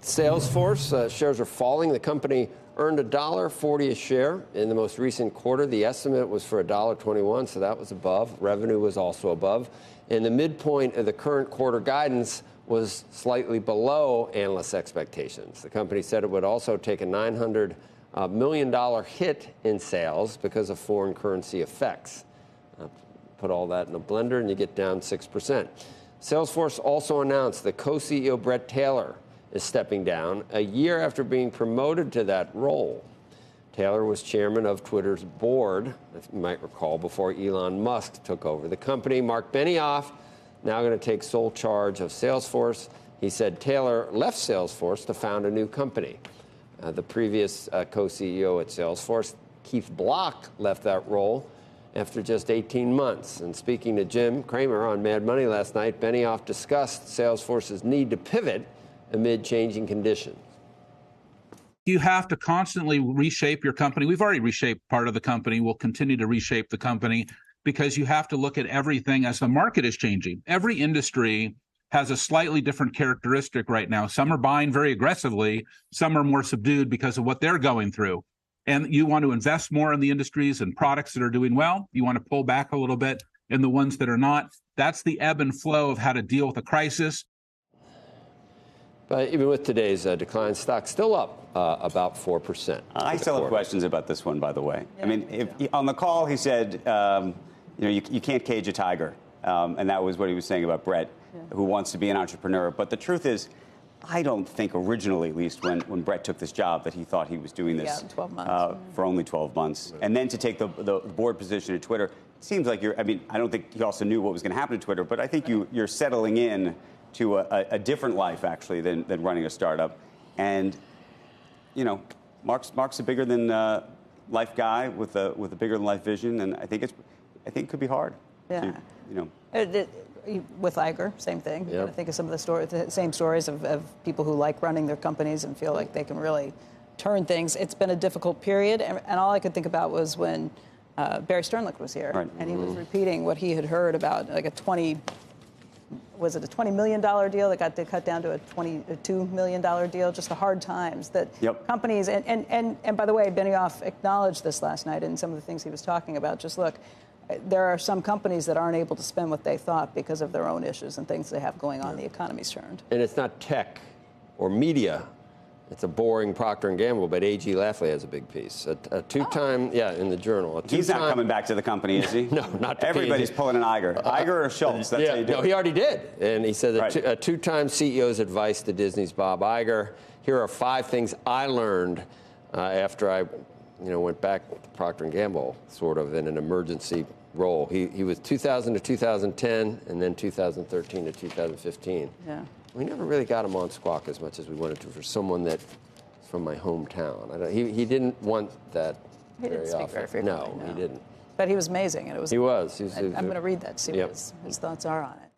Salesforce shares are falling. The company earned $1.40 a share in the most recent quarter. The estimate was for $1.21, so that was above. Revenue was also above. And the midpoint of the current quarter guidance was slightly below analysts' expectations. The company said it would also take a $900 million hit in sales because of foreign currency effects. Put all that in a blender and you get down 6%. Salesforce also announced that co-CEO Bret Taylor is stepping down a year after being promoted to that role. Taylor was chairman of Twitter's board, if you might recall, before Elon Musk took over the company. Mark Benioff now going to take sole charge of Salesforce. He said Taylor left Salesforce to found a new company. The previous co-CEO at Salesforce, Keith Block, left that role after just 18 months. And speaking to Jim Cramer on Mad Money last night, Benioff discussed Salesforce's need to pivot amid changing conditions. You have to constantly reshape your company. We've already reshaped part of the company. We'll continue to reshape the company because you have to look at everything as the market is changing. Every industry has a slightly different characteristic right now. Some are buying very aggressively. Some are more subdued because of what they're going through. And you want to invest more in the industries and products that are doing well. You want to pull back a little bit in the ones that are not. That's the ebb and flow of how to deal with a crisis. But even with today's decline, stock still up about 4%. I still have questions about this one, by the way. Yeah. I mean, on the call, he said, you can't cage a tiger. And that was what he was saying about Bret, who wants to be an entrepreneur. But the truth is, I don't think originally, at least when Bret took this job, that he thought he was doing this 12 months. For only 12 months. Right. And then to take the board position at Twitter, it seems like I don't think he also knew what was going to happen to Twitter, but I think you're settling in to a different life, actually, than running a startup. And, Mark's a bigger than life guy with a bigger than life vision, and I think it could be hard. Yeah. With Iger, same thing. Yep. I think of some of the same stories of people who like running their companies and feel like they can really turn things. It's been a difficult period, and all I could think about was when Barry Sternlicht was here, right. And he was repeating what he had heard about, like a $20 million deal that got cut down to a $22 million deal, just the hard times that companies, and by the way, Benioff acknowledged this last night in some of the things he was talking about. Just look, there are some companies that aren't able to spend what they thought because of their own issues and things they have going on. The economy's turned. And it's not tech or media. It's a boring Procter & Gamble, but A.G. Lafley has a big piece. A two-time, in the Journal. He's not coming back to the company, is he? No, not to Everybody's pulling an Iger. Iger or Schultz, that's how you do it. No, he already did. And he said a two-time CEO's advice to Disney's Bob Iger. Here are 5 things I learned after I went back to Procter & Gamble, sort of in an emergency role. He was 2000 to 2010, and then 2013 to 2015. Yeah. We never really got him on Squawk as much as we wanted to for someone that's from my hometown. He didn't want that very often. Speak very frequently. No, he didn't. But he was amazing, and it was. He was. I'm going to read that, see what his thoughts are on it.